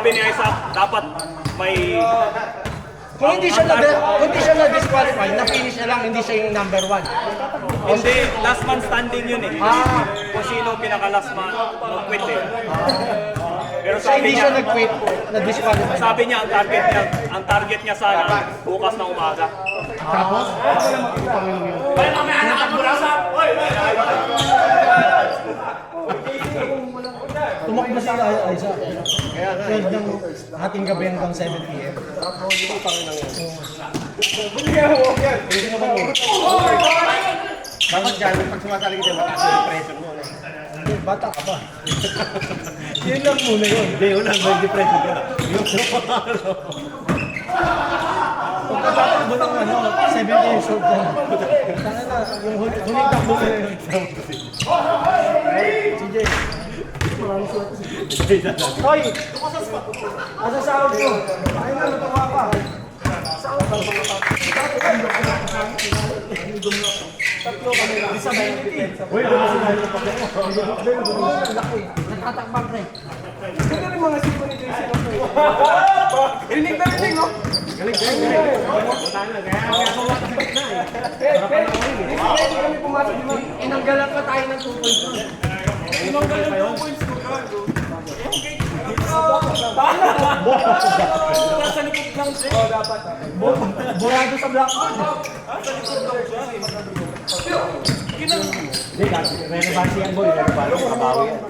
sabi ni Isaac, dapat may... Kung hindi siya na-disqualify, na-finish na lang, hindi siya yung number 1. Hindi, last man standing yun eh. Kung sino pinaka-last man, mag-quit eh. Pero So hindi siya nag-quit, na-disqualify. sabi niya, ang target niya sana, bukas na umaga. Tapos? Tumakbo si Isaac. Kaya 12 ng ating gabi hanggang 7 p.m. Bakit dyan, pag sumasali kita, mataas yung pressure mo. Hindi, bata ka pa. Yun lang muna yun. Hindi, yun lang, may depression ka. Yung Pagkatakbo ng 70 years old na. Sana na, yung huling takbo na yun. CJ. Hoy! Asa sahod ko? Ay na, natuwa pa. Sahod ko. Tatlo kami lang. Disability. Uy, lumasin na Laki. Natatakbang na eh. Ito rin mga sipo ni Tracy Lopez. Rinig na rinig, no? Galing. Sana, kaya ako lang kasi na eh. Hindi kami pumasok. Inanggalan pa tayo ng 2 points. Inanggalan 2 points ko. Nasa likod lang siya. Oo, dapat. Burado sa blackboard. Nasa likod lang siya. Hindi, relevance yan boy, relevance, makabawi yan.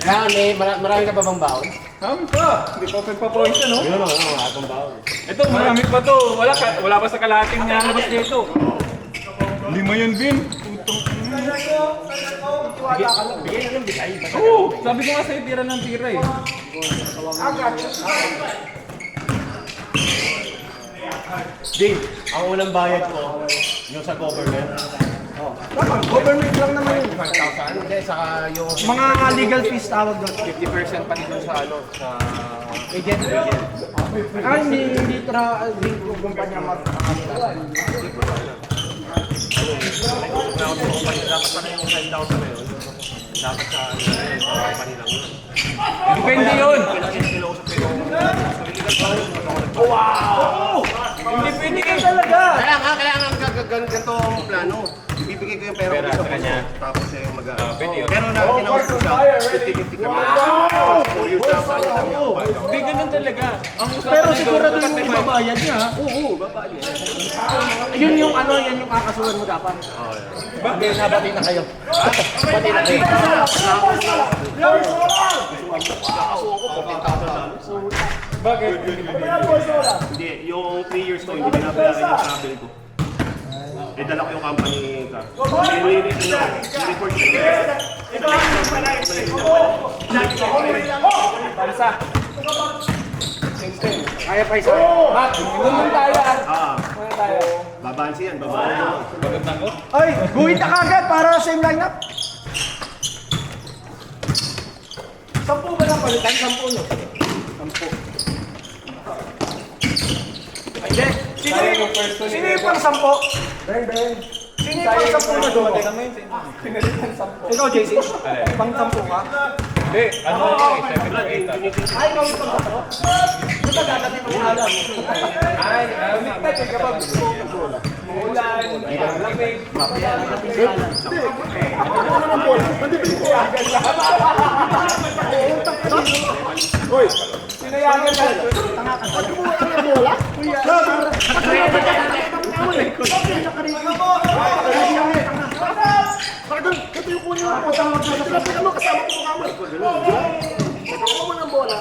Kaya marami ka pa bang baon? Marami pa. Hindi pa pa-points no? Yun o, akong baon. Ito, marami pa to. Wala pa sa kalahating niya labas dito. 5 yun, Vin. Bigay na lang, bigay. Oo, sabi ko nga sa'yo, tira ng tira eh. Dave, ang unang bayad ko, yung sa government. Government lang naman yun. 5,000. Hindi, saka yung Mga legal fees tawag doon. 50% pa dito sa ano, sa Agent. Ah, hindi kumpanya mag-akalala. dapat pa na yung 10,000 na yun. Dapat sa company lang yun. Depende yun. Wow! Hindi pwede kayo talaga! Kaya nga ganito ang plano. Ibibigay ko yung pera ko sa kanya. Tapos yung pero na kinausap ko siya, 50-50 kami. Hindi ganun talaga. Ang Pero sigurado yung ibabayad niya. Oo, babae niya. Yun yung yan yung kakasuhan mo dapat. Bakit nabati na kayo? Bati na kayo. Bakit? Hindi, yung 3 years ko, hindi binabayaran yung travel ko. Eh, dala ko yung company ka. Report ko. Balsa. Kaya pa isa. Mat, ganun tayo Babansi yan, babansi yan. Magandang ko? Ay, guhit na kagad para same lineup. 10 ba lang palitan? 10 no? 10. Sino yung pang 10? Ben. Sino yung pang 10 na doon? Ikaw, JC? Pang 10 ka? Hindi, ano yun eh, 7 to 8 ah. Ay, ikaw yung pang 10? Ito gagatin mo yung alam. Ay, ligtad eh kapag ulan, lamig. Hoy, sinayagan ka. Pag kumuha ng bola, kuya. Pardon, ito yung kunin mo. Pinapinan mo kasama ko mukha mo. Kumuha mo ng bola.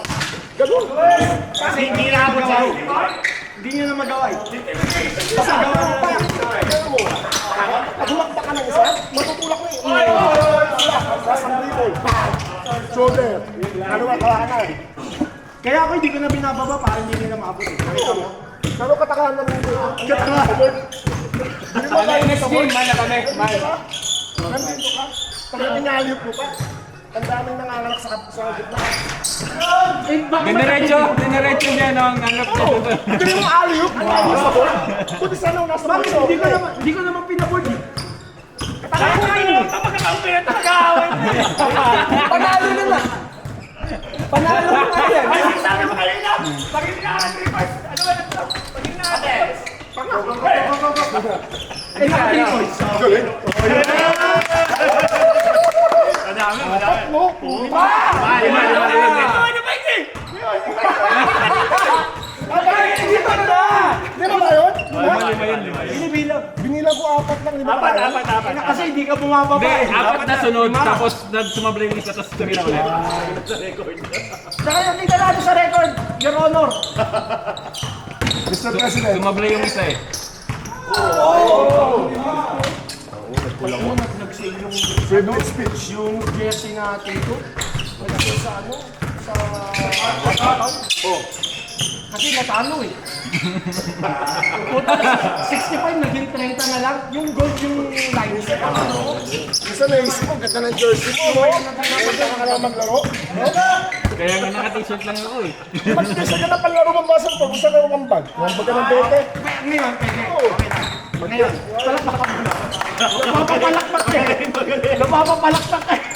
Ganun. Kasi hindi na magawa. Hindi niya na magawa. Kasi gawa mo pa. Pag humakta ka ng isa, matutulak mo yung ingay. Sasambli mo. Shoulder. Ano ba kawakan na? Kaya ako hindi ko na binababa para hindi nila maabot. Nakita mo? Pero katakahan lang yung katakahan. Ano yung next game? Mana kami. Nandito ka? Pag nangyayop mo pa, ang daming nanganganak sa gitna. Diniretso niya no, ang hanap niya doon. Ito yung aliyop, ang ayos sa board. Buti sana yung nasa board. Hindi ko naman pinaboard eh. Katakahan nga yun. Tapagkakampi na tagaawin. Panalo na lang. Panalo na nga yan. Pagin na! Reverse! Ano ba ito? Pagin natin! Eh, na 3 points. Madami. Mo? Lima. Ano ba ito? Hindi pa na! Di ba ba yun? Lima. Binilang ko 4 lang, di ba? Apat. Kasi hindi ka bumababa eh. Apat na sunod, tapos sumablay yung isa, tapos tumira ulit. Saka yung tingnan natin sa record, Your Honor. Mr. President. Sumablay yung isa eh. Favorite speech, yung jersey natin ito. Nagsiya sa ano? Sa... Kasi natalo eh. 65 naging 30 na lang. Yung gold yung line. Minsan naisip mo, ganda ng jersey mo, no? Ganda ka lang maglaro. Kaya nga naka-t-shirt lang ako eh. Mag-isa ka na panlaro ng basketball, gusto ka ng bag. Yung bag ka ng bete. Ngayon, pwede. Okay na. Ngayon, palakpak ka muna. Napapapalakpak ka eh. Napapapalakpak ka eh.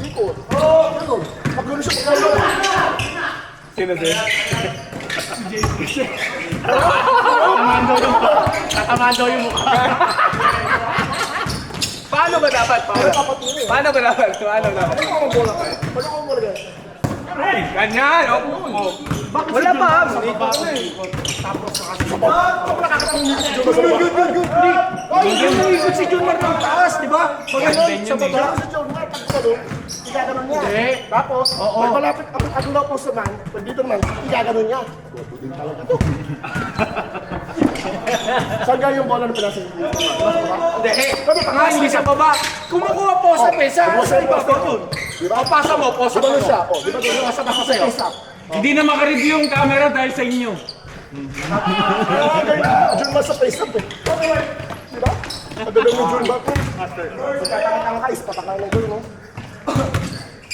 Ikot. Ganun. Pagano siya pagkano. Sino din? Tatamaan daw yung mukha. Paano ba dapat? Paano ba dapat? Ano ang bola ka? Ano ang bola ka? Ganyan! Oh. Wala pa! Ikot si Junior ng taas, di ba? Pagano, sa baba, sa John Mark, pagkano, igaganon niya. Tapos, pag malapit ang daw po sa man, pag dito naman, igaganon niya. Bobo din talaga to. Saan galing yung bola na pinasa niya? Hindi, hindi sa baba. Kumukuha po sa pesa. Sa iba po yun. Diba? Pasa mo, posa Diba mo. doon siya? O, diba doon siya? Sa sa'yo? Hindi na makareview yung camera dahil sa inyo. Jun Mark sa face-up eh. Diba? Pagdating mo Jun Mark, pagkakakang ka, ispatak lang ng gano'n, no?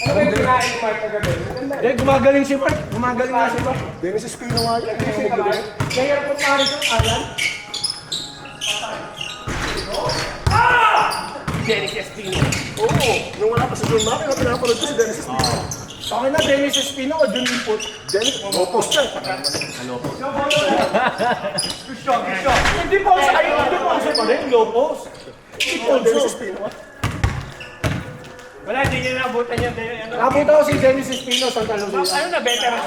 Ano ba yung kinain ni Mark kagabi? Hindi, gumagaling si Mark. Gumagaling nga si Mark. Dennis Espino nga yun. Hindi mo magaling. Kaya po pare ko, Alan. Dennis Espino. Oo. Nung wala pa si Jun Mark, yung pinapanood ko si Dennis Espino. Sa akin na, Dennis Espino o Jun Input? Dennis, lopos siya. Hindi po sa kayo, hindi po sa pa rin, Lopos. Dennis Espino. Wala, hindi niya nabutan yun. Nabuta ko si Dennis Espino, Santa Lucia. Ano na, veteran?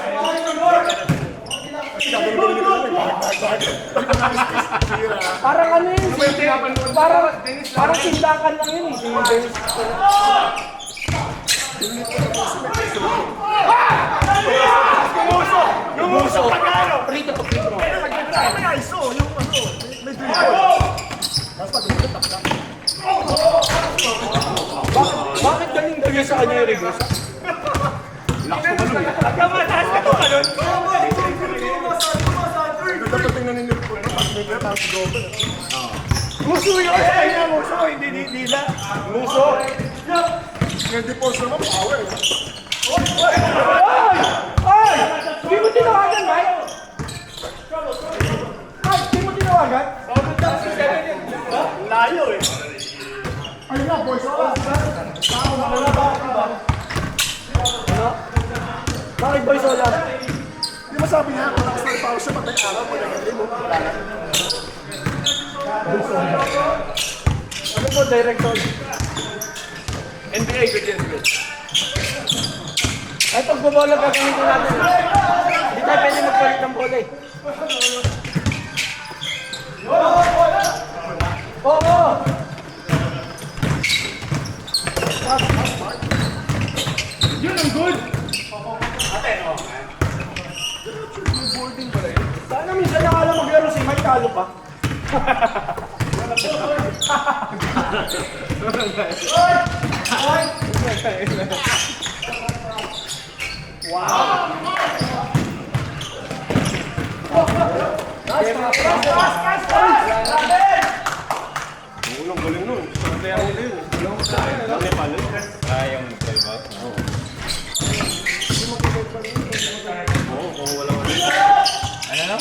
Parang ano yun, parang sindakan lang yun eh, si Dennis Espino. Lumuso! Prito to prito. May ISO, yung ano, may dribble. Tapos pag umitak ka. Bakit galing sa kanya yung reverse? Kamataas ka to ka nun? Dapat tingnan ninyo po. May tapos si Goben. Muso yun! Kaya muso, hindi nila. Muso! May deposit naman, power. Ay! Hindi mo tinawagan, Mike? Mike, hindi mo tinawagan? Layo eh. Ayun nga, boys. Wala. Bakit boy Sola? Di ba sabi niya, kung lakas ng power siya, patay araw, pagkakali mo. Ano po, director? NBA good yan, good. Ay, pag bubola gagamitin natin. Hindi tayo pwede magpalit ng bola eh. Oo! Yun ang good! Sana minsan nakala maglaro si Mike, talo pa. Unang galing nun. Kaya nila yun. Kaya pala yun. Kayang mag-drive out. Oo, kung wala ko. Ano no?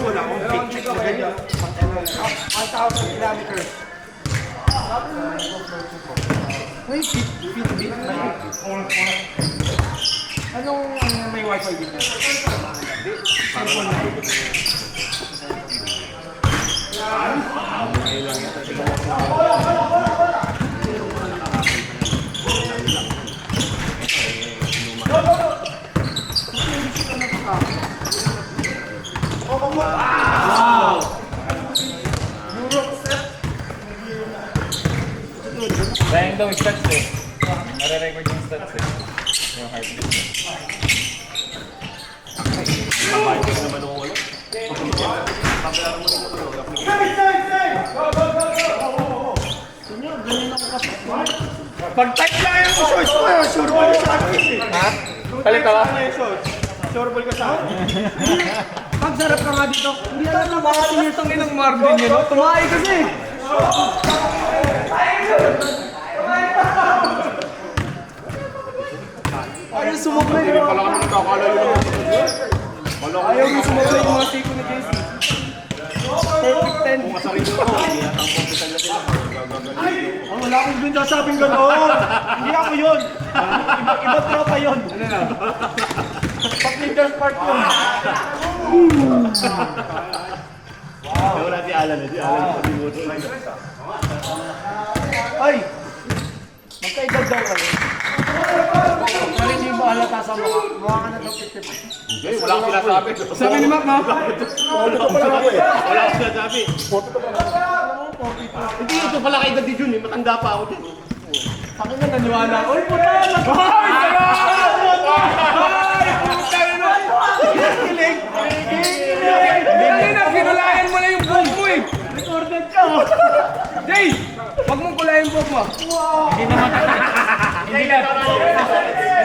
Wala akong picture na ganyan. 1,000 kilometers. May Fitbit. Anong may wifi dito? Sayang daw yung stats eh. Nare-record yung stats eh. Yung heartbeat niya. Kapag naman ako ano. Pag-type lang yung shorts ko, sure ball ka sa akin. Ha? Palit ka ba? Sure ball ka sa akin. Pagsarap ka nga dito. Hindi alam na baka tinitangin ng Marvin yun. Tumahay kasi. Ayaw sumukla yun. Wala kami nagkakala yun. Ayaw mo sumukla yung mga siko ni JC. Perfect 10. Kung kasarili ko, hindi yata ang competent na sila. Oh, wala akong binasabing gano'n. Hindi ako yun. Iba tropa yun. Ano na? Pag-leaders part yun. Wala si Alan eh. Si Alan yung pag-imuto. Ay! Magkaedad daw kayo. Pero hindi mo halata sa mukha. Mukha ka na daw 50. Hindi, wala akong sinasabi. Sabi ni Mac, no? Wala akong sinasabi. Hindi, ito pala kay Daddy Jun eh. Matanda pa ako din. Sakin na naniwala. Uy, puta! Ay! Kilig! Hindi na, kinulayan mo na yung buhok mo eh. Recorded ka! Jay! Huwag mong kulayan yung buhok mo. Hindi naman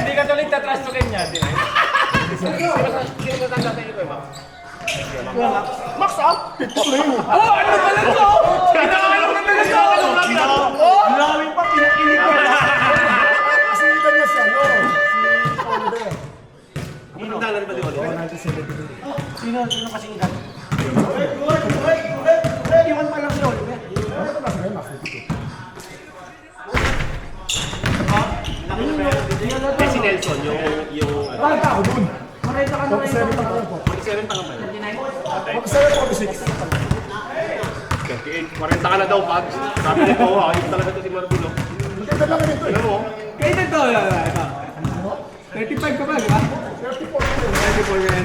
hindi ka tuloy tatras to kanya. Sino matanda sa iyo ko eh, Max? Max, ah! Pito na yun. Oh, ano pala to? Kinakaano na talaga ako. Grabe pa, pinakilig ko. Kasi ilan na siya, no? Si Conde. Matanda na rin ba di ulit? Sino kasi ilan? Iwan pa lang si Oliver. Ano ba siya, Max? Si Nelson, yung... Bakit ako dun? Marita ka na rin. 47 pa lang po. 47 pa naman. 47, 46. 40 ka na daw, Pag. Sabi nito, ayos talaga ito si Marvin. oh. Maganda lang ito eh. Alam mo? Kaya ito, ito. 35 ka ba, di ba? 34 yan.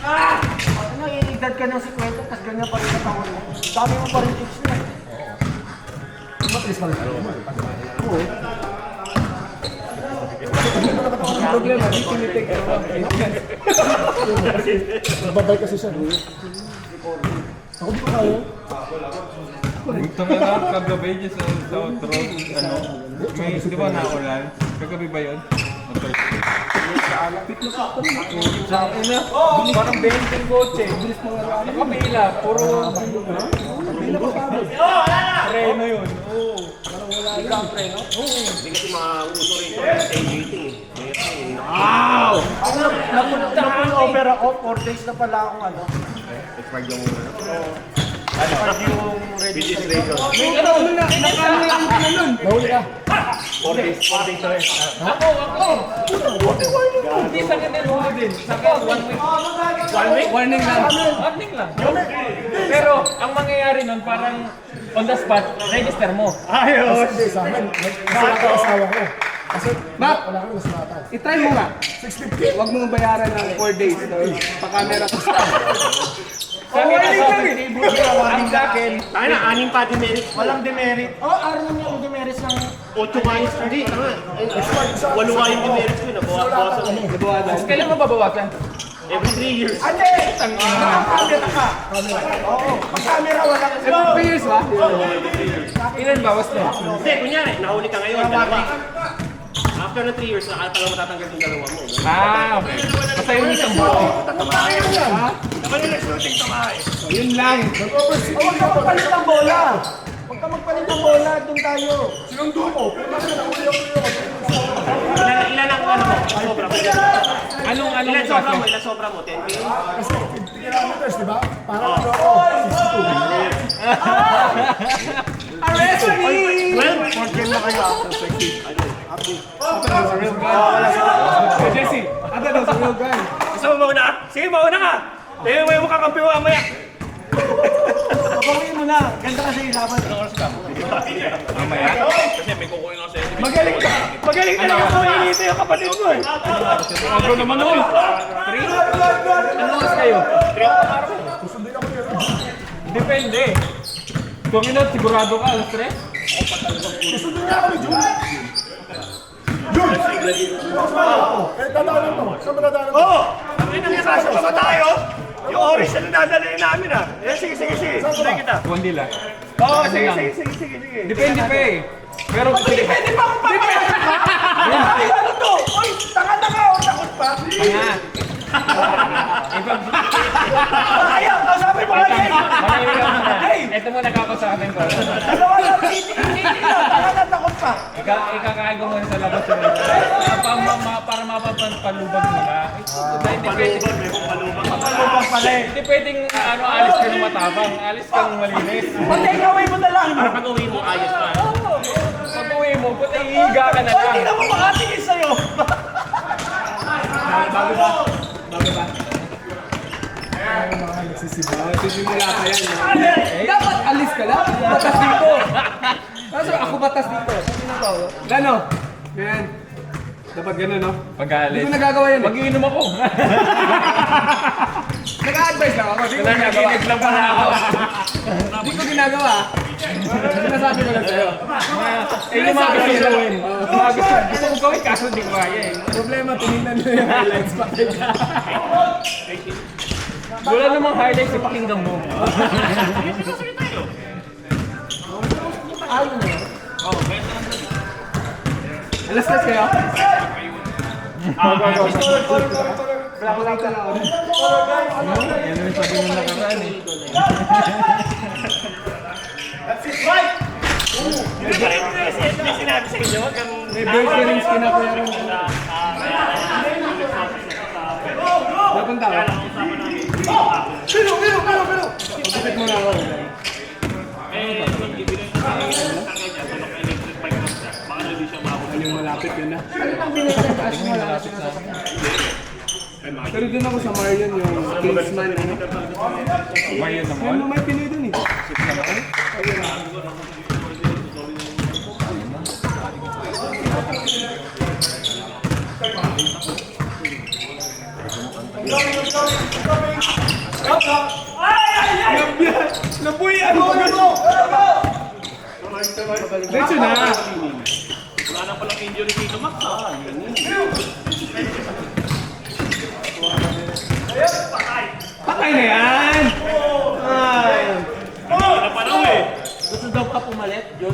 Ano, iigdad ka ng 50, tapos ganyan pa rin ang taon mo. Dami mo pa rin tips niya. Matilis pa rin. Oo. Ang problema, di tinitig ka. Nagbabay kasi siya. Ako di ko kaya. Ito nga na, kagabi dyan sa outro, ano, may, di ba naulan? Kagabi ba yun? O Thursday? Sa akin na, parang 20 kotse. Nakapila, puro... Preno yun, oo. Hindi kasi mga uso rin ito. Tailgating eh. Wow! Napun over ako, 4 days na pala akong ano. Expired yung... Pag yung registration. ano na, nakano na yung pinanun. Nahuli ka. 4 days na rin. Hindi sa ganyan huli din. Saka 1 week. 1 week? Warning lang. Warning lang. Pero ang mangyayari nun parang on the spot, register mo. Ayos! Hindi sa amin. Nasirata ang asawa ko. Kasi Mac, wala kang nasirata. itry mo nga. 650. Huwag mong bayaran ng 4 days. Pa-camera ko sa Sabi na sa ang akin. Tayo na, 6 pa demerits. Walang demerit. Oh, araw naman yung demerits ng 8 kayos. Hindi, tama. 8 kayong demerits ko. Nabawasan eh. nabawasan. Kailan mo babawasan? Every 3 years. Ate! Nakakamera ka. Oo. Mag-camera wala kasi. Every 3 years ba? Ilan bawas na? Hindi, kunyari, nahuli ka ngayon, dalawa. After ng 3 years, talagang matatanggal yung dalawa mo. Ah, okay. Basta yung isang buo. Yun lang. Huwag ka magpalit ng bola. Huwag ka magpalit ng bola. Doon tayo. Sinundo mo. Ilan ang ano mo? Sobra mo. Anong Ilan sobra mo? Ilan sobra mo? 10K? Kasi 50 kilometers, di ba? Parang ano ako, 62. Arrest me! 4 game na kayo after 6 games. Jesse, ata daw sa real guy. Gusto mo mauna? Sige, mauna ka! Tingnan mo yung makakampi mo mamaya. Pabawiin mo na. Ganda kasi yung laban. Mamaya? Magaling ka! Magaling ka lang ako mainita yung kapatid mo eh. Ako naman nun. 3? Ano oras kayo? 3? Depende. Kung ina, sigurado ka, alas 3? Susunod niya ako ni Jun. Jun! Eh, dadaanan mo. Saan ba dadaanan mo? Oo! Ang ina niya sasama ba tayo? Yung orange na nadalhin namin ah. Eh, sige, sige, sige. Sunday kita. Kundi lang. Oo, Kasi sige, lang. sige, sige, sige, sige. Depende pa eh. Pero depende pa kung Ano to? Oy, tanga na ka! O, takot pa! nga. Ayaw! Kasabi mo kayo! Ito mo nakakasabing ko. Dalawa lang! Hindi na! Tanga na, takot pa! Ikakago mo sa labas yung para mapapalubag mo na. Palubag, may kung palubag. Lubang pala eh. Hindi pwedeng alis ka ng matapang, alis kang malinis. Pag-take away mo na lang! Para pag-uwi mo, ayos pa. Pag uwi mo, puti higa ka na lang. Hindi na mo makatingin sa'yo! Bago ba? Sisimula pa yan. Dapat alis ka lang. Batas dito. Kaso ako batas dito. Gano? Yan. Dapat gano'n, no? Pag-alis. Hindi ko nagagawa yan. Mag-iinom ako. Nag-a-advise lang ako. Hindi ko ginagawa. Lang pala ako. Hindi ko ginagawa. Sinasabi ko lang sa'yo. Eh, yung mga gusto ko gawin. Gusto ko gawin kaso hindi ko kaya eh. Problema, tinignan nyo yung highlights pa. Wala namang highlights, ipakinggan mo. Alas na kayo? Yan yung sabi mo nakaraan eh. May sinabi sa inyo, wag kang... May birthday rings kinakuyaran ko. Napunta ka? Pero! Pagkakit mo na ako. Ano yung malapit yun na? Pero dun ako sa Marion, yung Kingsman, ano? Marion na mall? Ano may Pinoy dun eh? Nabuhay ako! Diretso na! Wala na palang injury dito, Max. Patay na yan! Ay! Wala pa daw eh. Gusto daw ka pumalit, John?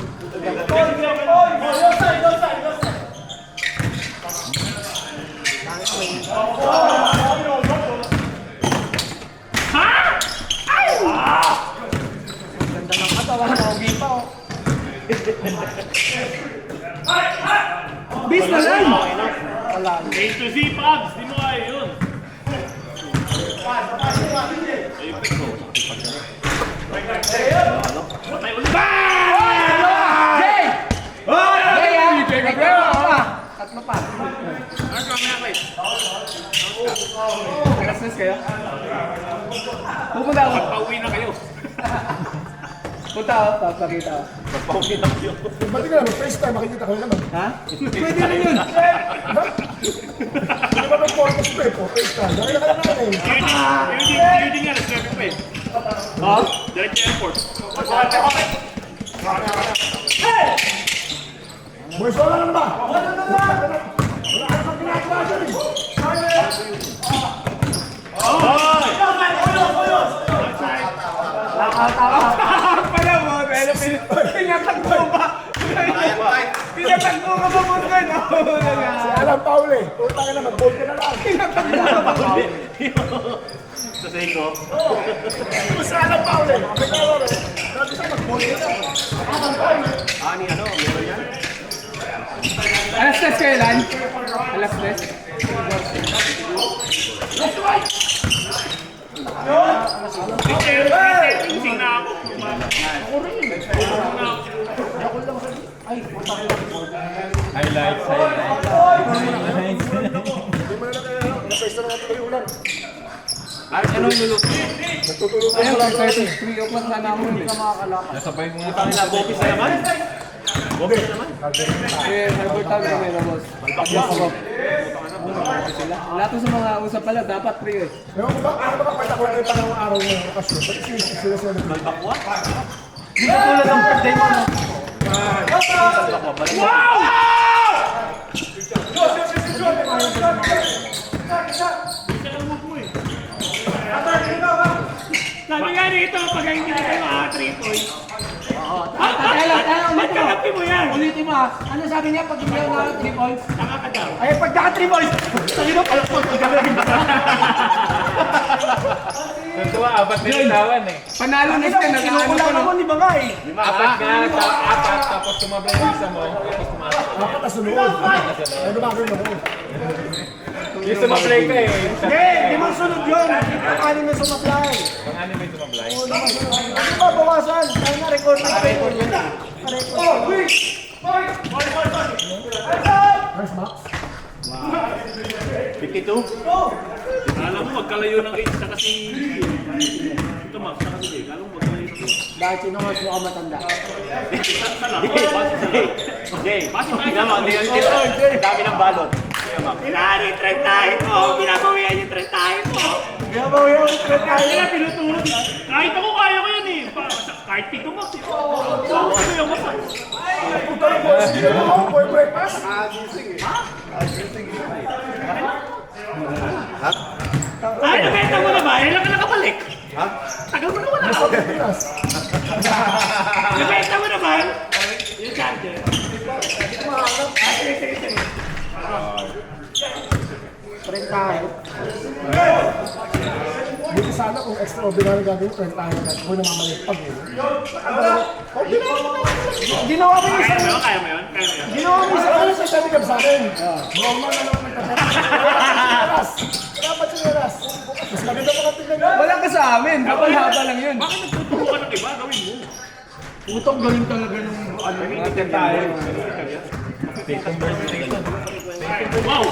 Bis na lang! A to Z, Pags. Di mo kaya yun. Patay ulit. Jay! Jay ah! Tatlo pa. Alas kayo? Pupunta ako. Pauwi na kayo. Punta ako, papakita ako. Pauwi na kayo. Ba't ka naman? FaceTime, makikita ko naman. Ha? Pwede rin yun. Hindi ba mag-focus pa eh po? FaceTime. Dahil ka naman eh. Building nga, nag-serve pa eh. Ha? Direct airport. Boys, wala na ba? Wala na ba? Wala ka naman ginagawa dyan eh. Pala mo, pero pinatagpo ba? Pinatagpo ka ba mo doon? Si Alan Paul eh. Puta ka na, mag-bolt ka na lang. Sa Seiko. Si Alan Paul eh. Makapitawa rin. Sabi siya, mag-bolt ka na. Alan Paul eh. Ani, ano? Meron yan? Alas 3 kayo, Lan? Alas 3? Gising na ako. Highlights. Hindi mo na lang kaya, nasa isa na natin kayo ulan. Ano yung luluto? Natutulog ka Ayun, lang. 3 o'clock na namin. Hindi ka makakalakad. Nasabay mo nga kami. Bopis na naman. Eh, Herbert Tag kami na boss. Lahat sa mga usap pala, dapat 3 eh. Ewan ko ba, ano ba kapag ako na yung panahon araw ng okasyon? Ba't sila sila nag- Hindi ko tulad ng birthday mo, no? Sabi nga dito, pag hindi ka kayo 3 points. Ba't kakapi mo yan? Ulitin mo ah. Ano sabi niya pag hindi ako na 3 points? Saka ka daw. Ay, pag naka 3 points! Sabi mo, palakpot ka gawin. Natuwa, apat na litawan eh. Panalo na siya, nag-ano ko, di ba nga eh? Apat nga, apat, tapos tumabay yung isa mo, tapos tumakas. Dapat na sunod. Ano ba gawin mo? Yung sumablay ka eh. Hindi, di mo sunod yun. Ang anim na sumablay. Ang ano may tumablay? Ano ba bawasan? Kaya nga record na record yun eh. Oh, wait! Where's Max? 52? Alam mo, magkalayo ng 8 sa kasi... Ito, Max, sa kasi Alam mo, magkalayo ng 8. Dahil sino mas mukhang matanda? Sa laro, base sa laro. Base tayo sa Dami ng balot. Pinari, trentahin mo. Binabawian yung trentahin mo. Binabawi ako yung trend tayo. Kaya pinutulog. Kahit ako kaya ko yan eh. Kahit pito Max. Ano yung Max? Puta na po, sige na ako, boy breakfast. Ay, nabenta mo na ba? Ilan ka nakabalik? Ha? Tagal mo na wala. Pinas. Nabenta mo na ba? Yung charger. Trend tayo. Buti sana kung extraordinary gagawin, trend tayo na. Kung namamalik pag eh. Ginawa mo yung Kaya isang... mo yun? Kaya mo yun? Kaya mo yun? Ginawa mo yung ano sa sabi ka sa akin. Normal na naman nagtatakas. Dapat sineras. Mas maganda pa tingnan nyo. Wala ka sa amin, haba lang yun. Bakit nagtuturo ka ng iba? Gawin mo. Putong galing talaga nung ano, natin tayo. Wow!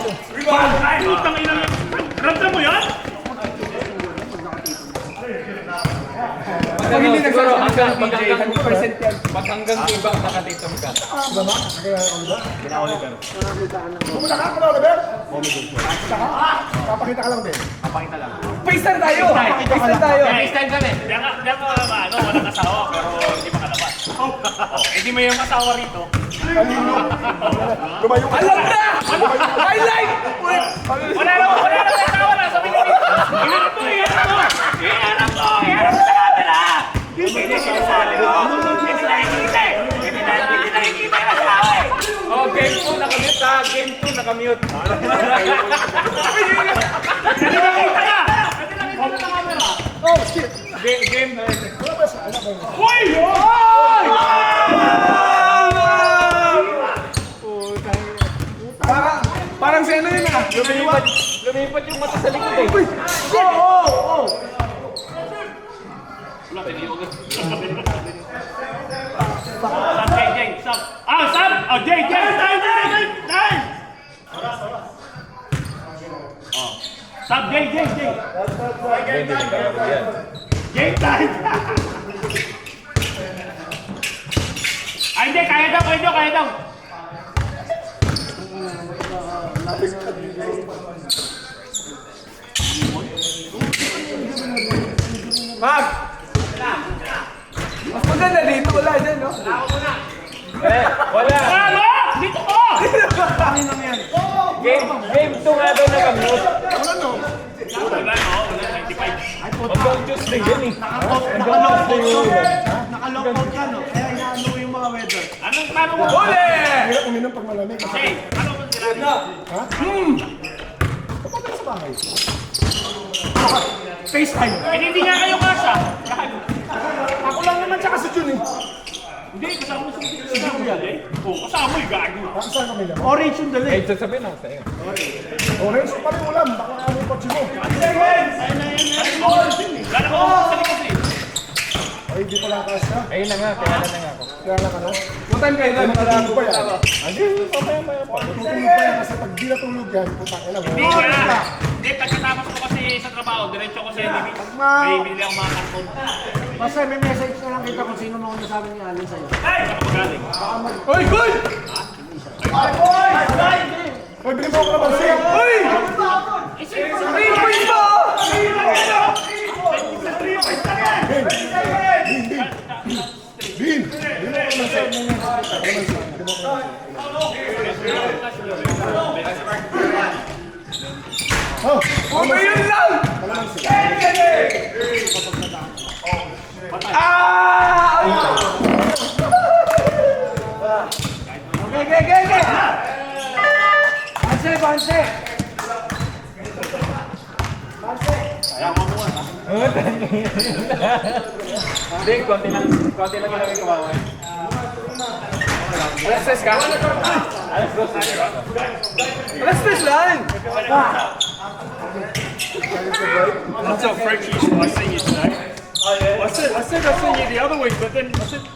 Ay, utang ina lang. Ramdam mo yan? Pag hindi nagsasalita ng PJ, 100% yan. Pag hanggang iba, nakatitom ka. Diba? Kaya ano ba? Pumunta ka, Kuya Oliver? Pumunta ka? Papakita ka lang din. Pacer tayo! Pacer tayo! Next time kami. Diyan ka ano, walang asawa, pero hindi makalabas. Hindi mo yung asawa rito. Lumayo ka. Alam na! Highlight! Wala na asawa na, sabi niyo. Iharap mo! Iharap mo sa camera! Hindi sinasabi mo! Hindi nakikita yung asawa eh! Oh, game 2 nakamute ha. Game 2 nakamute. Hindi nakita ka! Hindi nakita sa camera! Oh, shit. Game na. Wala ba sa anak ko? Hoy! Parang si ano yun ah. Lumipat yung mata sa likod eh. Wala, pwede yung Sam, Jay! Sam! Ah, Sam! Oh, Jay! Time! Oh. Sam, Jay! Jay, time! Ay, hindi! Kaya daw! Mag! Mas maganda dito, wala dyan, no? Wala. Ano? Dito ko! Game 2 nga daw nakamute. Wala, 95. Hanggang Tuesday yun eh. Nakalockout ka, no? Kaya inaano yung mga weather. Anong tanong mo? Huli! Hirap uminom pag malamig. Jay, ano mo sinabi? Ha? Kapag sa bahay. FaceTime. Hindi nga kayo kasha. Ako lang naman tsaka si Jun eh. Hindi, kasama mo sa kasama yan eh. Oo, kasama yung gago. Saan kami lang? Orange yung dali. Eh, sasabihin ako sa'yo. Orange pa rin ulam. Baka ano yung kotse mo. Ayun na nga, kaya na nga ako. Kaya na ka na. Full-time kayo lang. Matulog pa yan. Hindi, mamaya. Matutulog pa yan kasi pag di natulog yan, putang ina mo. Hindi nga. Hindi, pagkatapos ko kasi sa trabaho, diretso ko sa NDB. May bili ako mga karton. Basta may message na lang kita kung sino mauna sa amin ni Alin sa'yo. Ay! Saan ka magaling? Hoy, good! Hoy, bili mo ako naman siya. Hoy! 3 points ba? Bin! Bili mo ako naman siya. Oh, Okay, yun lang! Ah! Okay. Banse! Hindi, konti lang yung naging kawawa. Alas 3 ka? Alas 3 lang! That's how French used to sing you tonight. I said I'll sing you the other week, but then I said